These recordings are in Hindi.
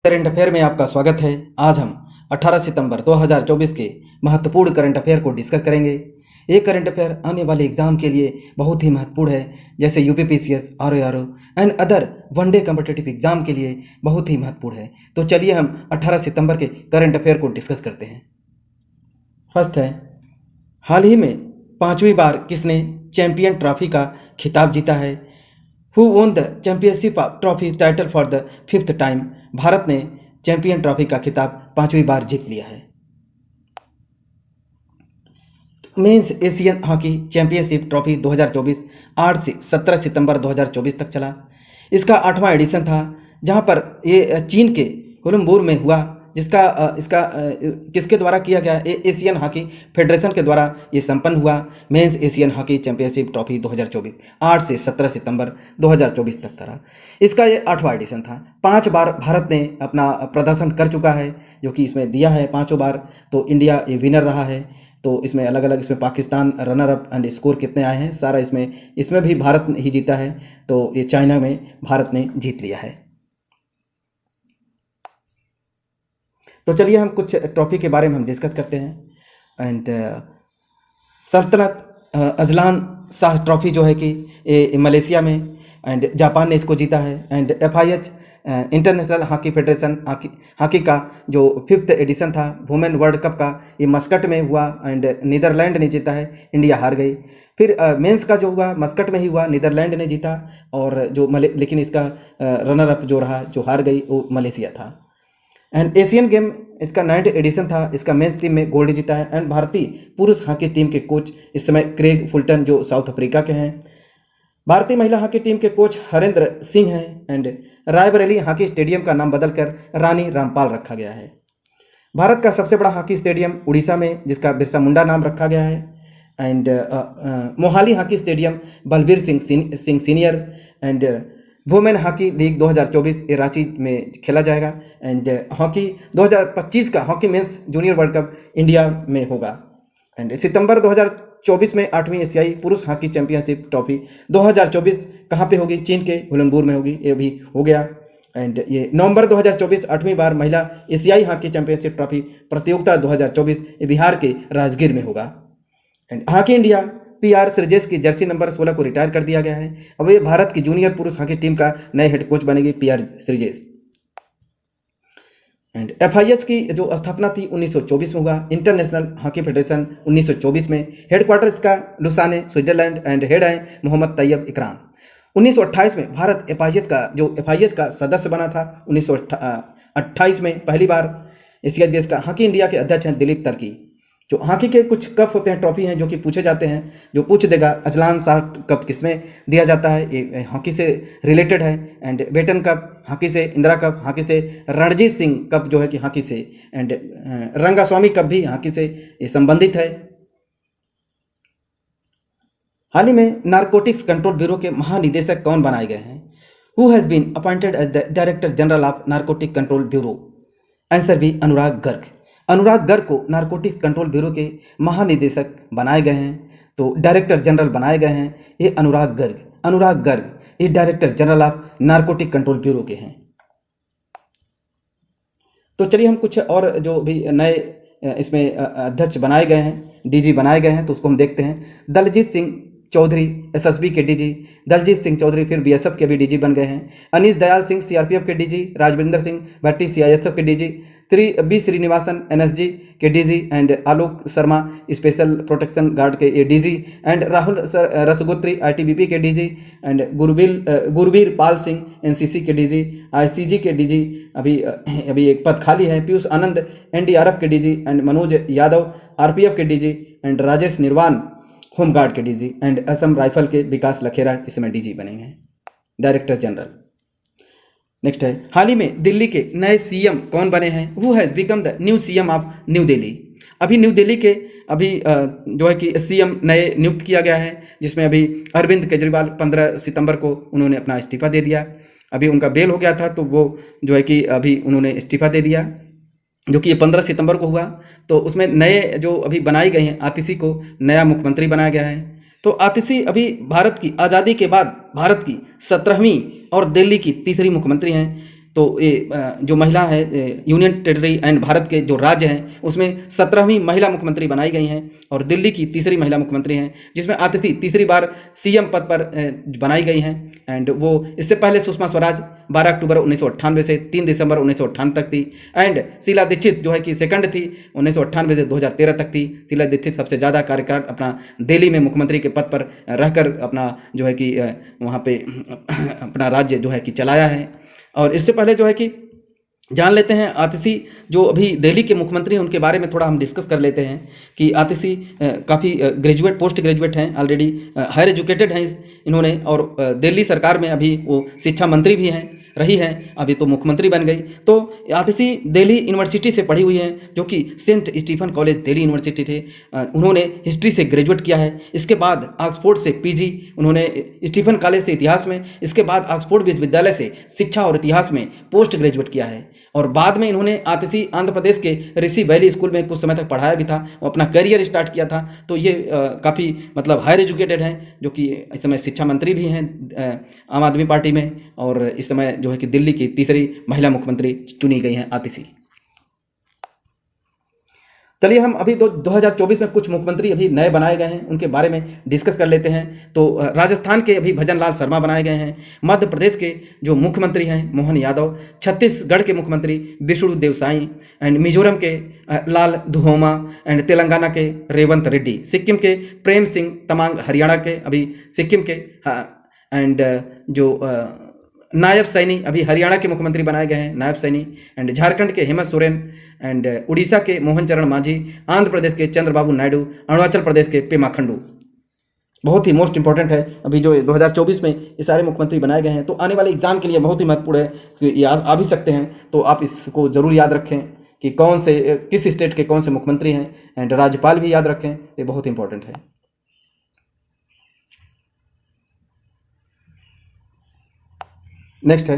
करंट अफेयर में आपका स्वागत है। आज हम 18 सितंबर 2024 के महत्वपूर्ण करंट अफेयर को डिस्कस करेंगे। ये करंट अफेयर आने वाले एग्जाम के लिए बहुत ही महत्वपूर्ण है, जैसे UPPCS, RORO and other one day competitive exam के लिए बहुत ही महत्वपूर्ण है। तो चलिए हम 18 सितंबर के करंट अफेयर को डिस्कस करते हैं। फर्स्ट है, हाल ही में 5वीं बार किसने चैंपियन ट्रॉफी का खिताब जीता है? Who won the championship trophy title for the 5th time? Bharat ने चैंपियन ट्रॉफी का खिताब 5वीं बार जीत लिया है। Men's Asian hockey championship trophy 2024 8 से 17 सितंबर 2024 तक चला। इसका 8वां एडिशन था, जहां पर ये चीन के कोलंबोर में हुआ, इसका किसके द्वारा किया गया? एशियन हॉकी फेडरेशन के द्वारा ये संपन्न हुआ। Men's Asian hockey championship trophy 2024 8 से 17 सितंबर 2024 तक था। इसका ये 8वां एडिशन था। 5 बार भारत ने अपना प्रदर्शन कर चुका है, जो कि इसमें दिया है 5 बार। तो इंडिया ये विनर रहा है। तो इसमें अलग अलग, इसमें Pakistan runner up and score कितने आए हैं सारा इसमें भी भारत ही जीता है। तो ये चाइना में भारत ने जीत लिया है। तो चलिए हम कुछ ट्रॉफी के बारे में हम डिस्कस करते हैं। एंड सल्तनत अजलान शाह ट्रॉफी जो है कि ये मलेशिया में, एंड जापान ने इसको जीता है। And FIH international hockey federation hockey का जो 5th एडिशन था वुमेन वर्ल्ड कप का, ये मस्कट में हुआ एंड नीदरलैंड ने जीता है, इंडिया हार गई। फिर मेंस का जो हुआ मस्कट में ही हुआ, नीदरलैंड ने जीता, और लेकिन इसका रनर अप जो रहा, जो हार गई, वो मलेशिया था। एंड एशियन गेम इसका 9th एडिशन था, इसका मेंस टीम में गोल्ड जीता है। एंड भारतीय पुरुष हॉकी टीम के कोच इस समय क्रेग फुलटन जो साउथ अफ्रीका के हैं। भारतीय महिला हॉकी टीम के कोच हरेंद्र सिंह हैं। एंड रायबरेली हॉकी स्टेडियम का नाम बदलकर रानी रामपाल रखा गया है। भारत का सबसे बड़ा हॉकी स्टेडियम उड़ीसा में, जिसका बिरसा मुंडा नाम रखा गया है। And Mohali hockey stadium Balbir Singh senior. And women hockey league 2024 ये रांची में खेला जाएगा। एंड हॉकी 2025 का hockey mains junior world cup India में होगा। एंड सितंबर 2024 में 8वीं एशियाई पुरुष हॉकी चैंपियनशिप ट्रॉफी 2024 कहाँ पे होगी? चीन के कोलंबोर में होगी, ये भी हो गया। एंड ये नवंबर 2024 8वीं बार महिला एशियाई हॉकी चैंपियनशिप ट्रॉफी प्रतियोगिता 2024 ये बिहार के राजगीर में होगा। And hockey India PR Sreejesh की जर्सी नंबर 16 को रिटायर कर दिया गया है। अब ये भारत की जूनियर पुरुष हॉकी टीम का नए हेड कोच बनेगी PR श्रीजेश। एंड FIH की जो स्थापना थी 1924 में हुआ, इंटरनेशनल हॉकी फेडरेशन 1924 में। हेडक्वार्टर इसका लुसाने स्विट्जरलैंड, एंड हेड है मोहम्मद तैयब इकराम। 1928 में भारत FIH का सदस्य बना था। 1928 में पहली बार एशियाई देश का हॉकी इंडिया के अध्यक्ष हैं दिलीप तर्की। जो हॉकी के कुछ कप होते हैं, ट्रॉफी हैं, जो कि पूछे जाते हैं, जो पूछ देगा अजलान शाह कप किसमें दिया जाता है, ये हॉकी से रिलेटेड है। एंड बेटन कप हॉकी से, इंदिरा कप हॉकी से, रणजीत सिंह कप जो है कि हॉकी से, एंड रंगास्वामी कप भी हॉकी से ये संबंधित है। हाल ही में नारकोटिक्स कंट्रोल ब्यूरो के महानिदेशक कौन बनाए गए हैं? Who has been appointed as the director general of narcotic control bureau? Answer B Anurag Garg. Anurag Garg को नारकोटिक्स कंट्रोल ब्यूरो के महानिदेशक बनाए गए हैं। तो डायरेक्टर जनरल बनाए गए हैं ये अनुराग गर्ग ये director general of narcotic control bureau के हैं। तो चलिए हम कुछ और जो भी नए इसमें अध्यक्ष बनाए गए हैं, DG बनाए गए हैं, तो उसको हम देखते हैं। दलजीत सिंह चौधरी SSB के DG, दलजीत सिंह चौधरी फिर BSF के भी DG बन गए हैं। अनीश दयाल सिंह CRPF के DG, राजविंदर सिंह भट्टी CISF के DG, श्रीनिवासन NSG के DG, and Alok Sharma special protection guard के DG, एंड राहुल रसगोत्री ITBP के DG, and Gurbir Pal Singh NCC के DG, ICG के DG अभी एक पद खाली है। पीयूष आनंद NDRF के DG, and Manoj Yadav RPF के DG, एंड राजेश निर्वाण होमगार्ड के DG, एंड असम राइफल के विकास लखेरा इसमें DG बनेंगे, डायरेक्टर जनरल। नेक्स्ट है, हाल ही में दिल्ली के नए CM कौन बने हैं? Who has become the new CM of new Delhi? अभी न्यू दिल्ली के जो है कि CM नए नियुक्त किया गया है, जिसमें अभी अरविंद केजरीवाल 15 सितंबर को उन्होंने अपना इस्तीफा दे दिया। अभी उनका बेल हो गया था, तो वो जो है कि अभी उन्होंने इस्तीफा दे दिया, जो कि ये 15 सितंबर को हुआ। तो उसमें नए जो अभी बनाई गई हैं, आतिशी को नया मुख्यमंत्री बनाया गया है। तो आतिशी अभी भारत की आज़ादी के बाद भारत की 17वीं और दिल्ली की तीसरी मुख्यमंत्री हैं। तो ये जो महिला है यूनियन टेरिटरी एंड भारत के जो राज्य हैं उसमें 17वीं महिला मुख्यमंत्री बनाई गई हैं और दिल्ली की तीसरी महिला मुख्यमंत्री हैं, जिसमें आतिशी तीसरी बार सीएम पद पर बनाई गई हैं। एंड वो इससे पहले सुषमा स्वराज 12 अक्टूबर 1998 से 3 दिसंबर 1998 तक थी। एंड शीला दीक्षित जो है कि सेकंड थी, 1998 से 2013 तक थी। शीला दीक्षित सबसे ज़्यादा कार्यकाल अपना दिल्ली में मुख्यमंत्री के पद पर रहकर अपना जो है कि वहाँ पे अपना राज्य जो है कि चलाया है। और इससे पहले जो है कि जान लेते हैं आतिशी जो अभी दिल्ली के मुख्यमंत्री हैं उनके बारे में थोड़ा हम डिस्कस कर लेते हैं कि आतिशी काफ़ी ग्रेजुएट पोस्ट ग्रेजुएट हैं, ऑलरेडी हायर एजुकेटेड हैं इन्होंने, और दिल्ली सरकार में अभी वो शिक्षा मंत्री भी हैं रही हैं, अभी तो मुख्यमंत्री बन गई। तो आतिशी दिल्ली यूनिवर्सिटी से पढ़ी हुई हैं जो कि Saint Stephen college Delhi university थे। उन्होंने हिस्ट्री से ग्रेजुएट किया है। इसके बाद ऑक्सफोर्ड से पीजी उन्होंने स्टीफन कॉलेज से इतिहास में, इसके बाद ऑक्सफोर्ड विश्वविद्यालय से शिक्षा और इतिहास में पोस्ट ग्रेजुएट किया है। और बाद में इन्होंने आतिशी आंध्र प्रदेश के ऋषि वैली स्कूल में कुछ समय तक पढ़ाया भी था, अपना करियर स्टार्ट किया था। तो ये काफ़ी मतलब हायर एजुकेटेड हैं जो कि इस समय शिक्षा मंत्री भी हैं आम आदमी पार्टी में, और इस समय जो है कि दिल्ली की तीसरी महिला मुख्यमंत्री चुनी गई हैं आतिशी। चलिए हम अभी 2024 में कुछ मुख्यमंत्री अभी नए बनाए गए हैं उनके बारे में डिस्कस कर लेते हैं। तो राजस्थान के अभी भजन लाल शर्मा बनाए गए हैं। मध्य प्रदेश के जो मुख्यमंत्री हैं मोहन यादव। छत्तीसगढ़ के मुख्यमंत्री विष्णुदेव साई। एंड मिजोरम के लाल दुहोमा। एंड तेलंगाना के रेवंत रेड्डी। सिक्किम के प्रेम सिंह तमांग। हरियाणा के अभी सिक्किम के एंड जो नायब सैनी अभी हरियाणा के मुख्यमंत्री बनाए गए हैं, नायब सैनी। एंड झारखंड के हेमंत सोरेन। एंड उड़ीसा के मोहन चरण मांझी। आंध्र प्रदेश के चंद्रबाबू नायडू। अरुणाचल प्रदेश के पेमा खंडू। बहुत ही मोस्ट इंपॉर्टेंट है अभी जो 2024 में ये सारे मुख्यमंत्री बनाए गए हैं। तो आने वाले एग्जाम के लिए बहुत ही महत्वपूर्ण है कि ये आ भी सकते हैं, तो आप इसको जरूर याद रखें कि कौन से किस स्टेट के कौन से मुख्यमंत्री हैं। एंड राज्यपाल भी याद रखें, ये बहुत इंपॉर्टेंट है। नेक्स्ट है,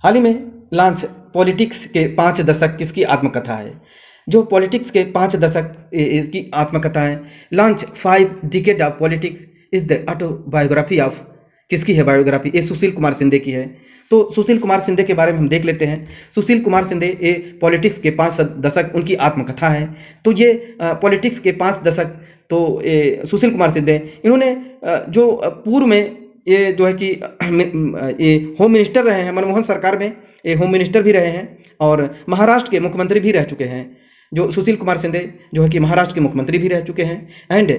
हाल ही में लॉन्च पॉलिटिक्स के 5 दशक किसकी आत्मकथा है। जो पॉलिटिक्स के 5 दशक इसकी आत्मकथा है। Launch 5 decade of politics is the autobiography of, किसकी है बायोग्राफी, ये सुशील कुमार शिंदे की है। तो सुशील कुमार शिंदे के बारे में हम देख लेते हैं। सुशील कुमार शिंदे ये पॉलिटिक्स के 5 दशक उनकी आत्मकथा है। तो ये पॉलिटिक्स के 5 दशक तो सुशील कुमार शिंदे इन्होंने जो पूर्व में ये जो है कि ये होम मिनिस्टर रहे हैं मनमोहन सरकार में, ये होम मिनिस्टर भी रहे हैं और महाराष्ट्र के मुख्यमंत्री भी रह चुके हैं। जो सुशील कुमार शिंदे जो है कि महाराष्ट्र के मुख्यमंत्री भी रह चुके हैं एंड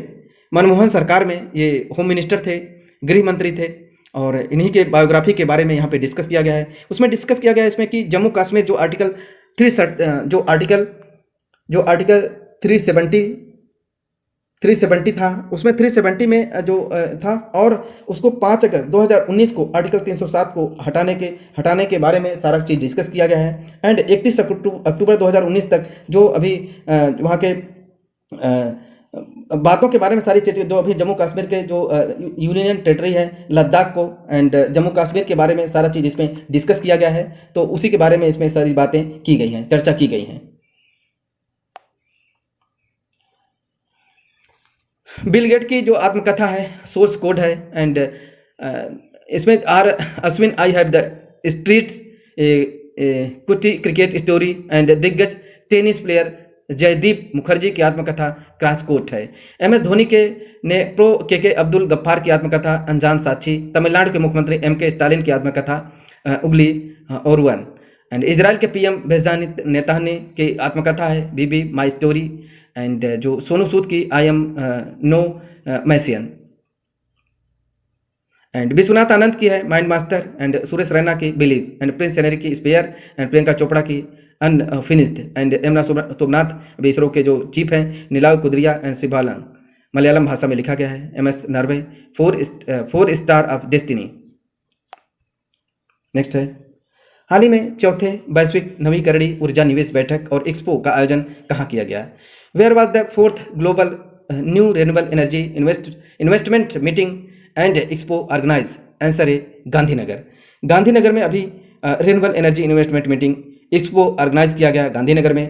मनमोहन सरकार में ये होम मिनिस्टर थे, गृह मंत्री थे। और इन्हीं के बायोग्राफी के बारे में यहाँ पे डिस्कस किया गया है। उसमें डिस्कस किया गया है इसमें कि जम्मू कश्मीर जो आर्टिकल 370 था, उसमें 370 में जो था, और उसको 5 अगस्त 2019 को आर्टिकल 307 को हटाने के बारे में सारा चीज़ डिस्कस किया गया है। एंड 31 अक्टूबर 2019 तक जो अभी वहाँ के बातों के बारे में सारी चीज़ें जो अभी जम्मू कश्मीर के जो यूनियन टेरिटरी है लद्दाख को एंड जम्मू कश्मीर के बारे में सारा चीज़ इसमें डिस्कस किया गया है। तो उसी के बारे में इसमें सारी बातें की गई हैं, चर्चा की गई हैं। बिल गेट की जो आत्मकथा है, सोर्स कोड है। एंड इसमें R Ashwin I have the streets, Kutti cricket story. And दिग्गज टेनिस प्लेयर जयदीप मुखर्जी की आत्मकथा क्रॉस कोर्ट है। MS धोनी ने प्रो के अब्दुल गफ्फार की आत्मकथा अनजान साक्षी। तमिलनाडु के मुख्यमंत्री MK स्टालिन की आत्मकथा उगली ओरवन। एंड इजराइल के PM बेंजामिन नेतन्याहू की आत्मकथा है बीबी माई स्टोरी। एंड जो सोनू सूद की I am no messiah. And Vishwanath Anand की है mind master. And Suresh Raina की बिलीव। एंड प्रिंस हेनरी की स्पेयर। एंड प्रियंका चोपड़ा की अनफिनिश्ड। एंड एमना सोमनाथ अभी इसरो के जो चीफ हैं नीलाव कुदरिया एंड शिवालंग। मलयालम भाषा में लिखा गया है। MS Norway 4 star of destiny. Next है, हाल ही में चौथे वैश्विक नवीकरणीय ऊर्जा निवेश बैठक और एक्सपो का आयोजन कहाँ किया गया। Where was the 4th global new renewable energy investment meeting and expo organize. Answer है गांधीनगर। गांधीनगर में अभी renewable energy investment meeting expo organize किया गया गांधीनगर में।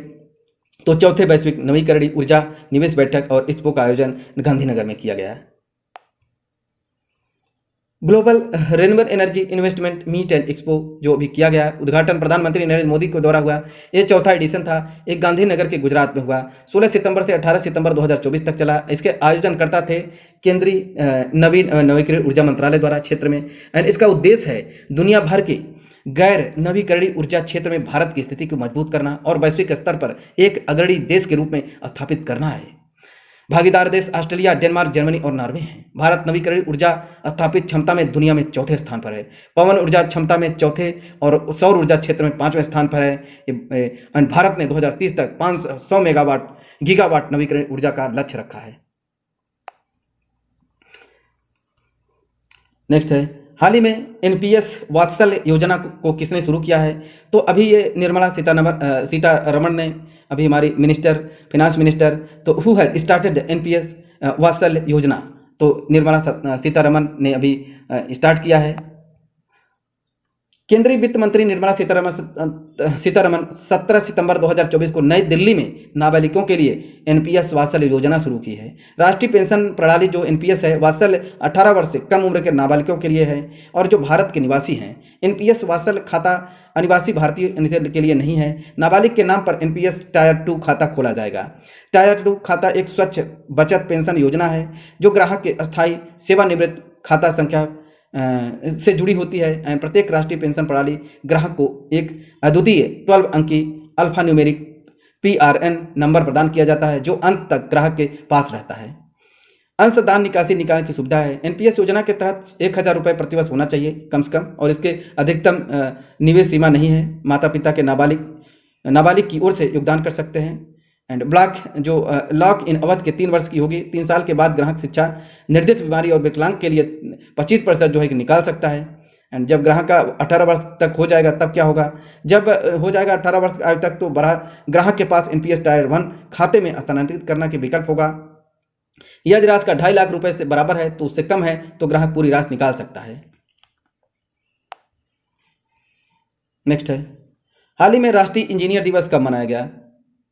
तो चौथे वैश्विक नवीकरणीय ऊर्जा निवेश बैठक और एक्सपो का आयोजन गांधीनगर में किया गया है। Global renewable energy investment meet and expo जो अभी किया गया, उद्घाटन प्रधानमंत्री नरेंद्र मोदी के द्वारा हुआ। ये चौथा एडिशन था, एक गांधीनगर के गुजरात में हुआ। 16 सितंबर से 18 सितंबर 2024 तक चला। इसके आयोजनकर्ता थे केंद्रीय नवीकरणीय ऊर्जा मंत्रालय द्वारा क्षेत्र में। एंड इसका उद्देश्य है दुनिया भर के गैर नवीकरणीय ऊर्जा क्षेत्र में भारत की स्थिति को मजबूत करना और वैश्विक स्तर पर एक अग्रणी देश के रूप में स्थापित करना है। भागीदार देश ऑस्ट्रेलिया, डेनमार्क, जर्मनी और नॉर्वे हैं। भारत नवीकरणीय ऊर्जा स्थापित क्षमता में दुनिया में चौथे स्थान पर है। पवन ऊर्जा क्षमता में चौथे और सौर ऊर्जा क्षेत्र में 5वें स्थान पर है। भारत ने 2030 तक 500 गीगावाट नवीकरणीय ऊर्जा का लक्ष्य रखा है। नेक्स्ट है, हाल ही में एनपीएस वात्सल्य योजना को किसने शुरू किया है? तो अभी ये निर्मला सीतारमण ने, अभी हमारी मिनिस्टर, फिनांस मिनिस्टर, तो हु हैज स्टार्टेड एनपीएस वात्सल्य योजना, तो निर्मला सीतारमण ने अभी स्टार्ट किया है। केंद्रीय वित्त मंत्री निर्मला सीतारमण 17 सितंबर 2024 को नई दिल्ली में नाबालिगों के लिए एनपीएस वात्सल्य योजना शुरू की है। राष्ट्रीय पेंशन प्रणाली जो एनपीएस है, वात्सल्य 18 वर्ष से कम उम्र के नाबालिगों के लिए है और जो भारत के निवासी हैं। एनपीएस वात्सल्य खाता अनिवासी भारतीय के लिए नहीं है। नाबालिग के नाम पर एनपीएस टायर 2 खाता खोला जाएगा। टायर 2 खाता एक स्वच्छ बचत पेंशन योजना है जो ग्राहक के अस्थायी सेवानिवृत्त खाता संख्या से जुड़ी होती है। प्रत्येक राष्ट्रीय पेंशन प्रणाली ग्राहक को एक अद्वितीय 12 अंकी अल्फा न्यूमेरिक पीआरएन नंबर प्रदान किया जाता है जो अंत तक ग्राहक के पास रहता है। अंशदान निकासी निकालने की सुविधा है। एनपीएस योजना के तहत 1000 रुपये प्रतिवर्ष होना चाहिए कम से कम, और इसके अधिकतम निवेश सीमा नहीं है। माता पिता के नाबालिग की ओर से योगदान कर सकते हैं। एंड लॉक इन अवधि के 3 वर्ष की होगी। 3 साल के बाद ग्राहक शिक्षा, निर्दिष्ट बीमारी और विकलांग के लिए 25% जो है कि निकाल सकता है। एंड जब ग्राहक का 18 वर्ष तक हो जाएगा तब क्या होगा? जब हो जाएगा 18 वर्ष आयु तक तो ग्राहक के पास एनपीएस टायर 1 खाते में स्थानांतरित करने के विकल्प होगा। यदि राशि का 2.5 लाख रुपए से बराबर है तो उससे कम है तो ग्राहक पूरी राशि निकाल सकता है। नेक्स्ट है, हाल ही में राष्ट्रीय इंजीनियर दिवस कब मनाया गया?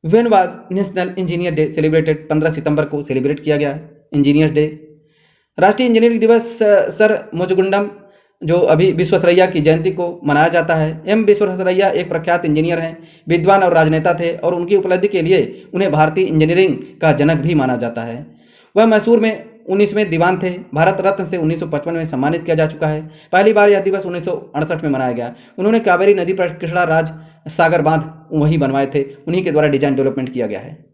When was national engineer day celebrated? 15 सितंबर को सेलिब्रेट किया गया इंजीनियर्स डे। राष्ट्रीय इंजीनियरिंग दिवस सर मुजुगुंडम जो अभी विश्वेश्वरैया की जयंती को मनाया जाता है। एम विश्वेश्वरैया एक प्रख्यात इंजीनियर हैं, विद्वान और राजनेता थे और उनकी उपलब्धि के लिए उन्हें भारतीय इंजीनियरिंग का जनक भी माना जाता है। वह मैसूर में 19वें दीवान थे। भारत रत्न से 1955 में सम्मानित किया जा चुका है। पहली बार यह दिवस 1968 में मनाया गया। उन्होंने कावेरी नदी पर कृष्णा राज सागर बांध वहीं बनवाए थे, उन्हीं के द्वारा डिजाइन डेवलपमेंट किया गया है।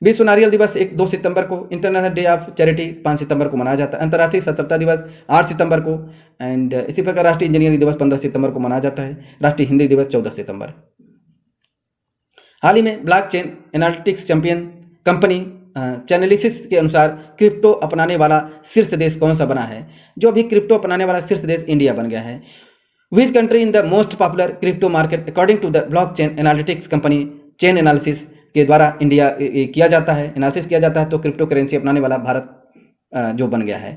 विश्व नारियल दिवस 2 सितंबर को, इंटरनेशनल डे ऑफ चैरिटी 5 सितंबर को मनाया जाता है। अंतर्राष्ट्रीय साक्षरता दिवस 8 सितंबर को। एंड इसी प्रकार राष्ट्रीय इंजीनियरिंग दिवस 15 सितंबर को मनाया जाता है। राष्ट्रीय हिंदी दिवस 14 सितंबर। हाल ही में ब्लॉकचेन एनालिटिक्स चैंपियन कंपनी चैनलिसिस के अनुसार क्रिप्टो अपनाने वाला शीर्ष देश कौन सा बना है? जो अभी क्रिप्टो अपनाने वाला शीर्ष देश इंडिया बन गया है। Which country in the most popular crypto market according to the blockchain analytics company chain analysis के द्वारा इंडिया किया जाता है, एनालिसिस किया जाता है, तो क्रिप्टो करेंसी अपनाने वाला भारत जो बन गया है।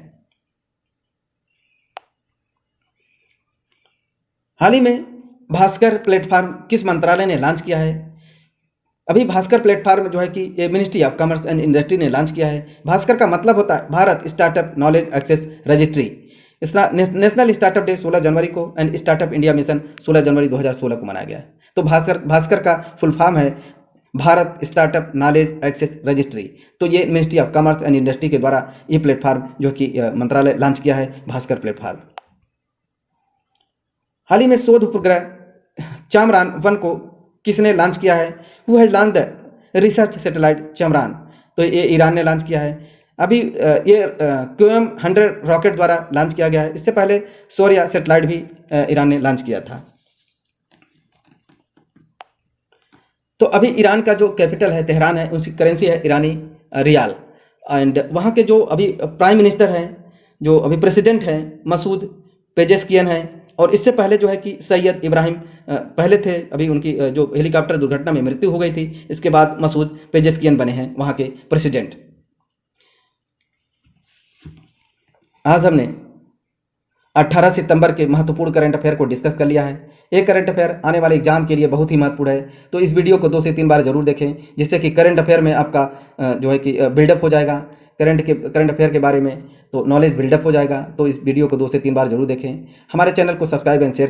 हाल ही में भास्कर प्लेटफॉर्म किस मंत्रालय ने लॉन्च किया है? अभी भास्कर प्लेटफॉर्म जो है कि ये ministry of commerce and industry ने लॉन्च किया है। भास्कर का मतलब होता है Bharat startup knowledge access registry. इसका नेशनल स्टार्टअप डे 16 जनवरी को एंड स्टार्टअप इंडिया मिशन 16 जनवरी 2016 को मनाया गया। तो भास्कर का फुल फॉर्म है Bharat startup knowledge access registry. तो ये ministry of commerce and industry के द्वारा ये प्लेटफॉर्म जो कि मंत्रालय लॉन्च किया है, भास्कर प्लेटफॉर्म। हाल ही में शोध उपग्रह चामरान 1 को किसने लॉन्च किया है? Who has launch the research satellite Chamran? तो ये ईरान ने लॉन्च किया है। अभी ये QM100 रॉकेट द्वारा लॉन्च किया गया है। इससे पहले सूर्या सैटेलाइट भी ईरान ने लॉन्च किया था। तो अभी ईरान का जो कैपिटल है तेहरान है, उसकी करेंसी है ईरानी रियाल। एंड वहाँ के जो अभी प्राइम मिनिस्टर हैं, जो अभी प्रेसिडेंट हैं, मसूद पेजेस्कियन हैं। और इससे पहले जो है कि सैयद इब्राहिम पहले थे, अभी उनकी जो हेलीकॉप्टर दुर्घटना में मृत्यु हो गई थी। इसके बाद मसूद पेजेस्कियन बने हैं वहाँ के प्रेसिडेंट। आज हमने 18 सितंबर के महत्वपूर्ण करंट अफेयर को डिस्कस कर लिया है। एक करंट अफेयर आने वाले एग्जाम के लिए बहुत ही महत्वपूर्ण है, तो इस वीडियो को 2 से 3 बार जरूर देखें, जिससे कि करंट अफेयर में आपका जो है कि बिल्डअप हो जाएगा। करंट अफेयर के बारे में, तो नॉलेज बिल्डअप हो जाएगा। तो इस वीडियो को 2 से 3 बार जरूर देखें। हमारे चैनल को सब्सक्राइब एंड शेयर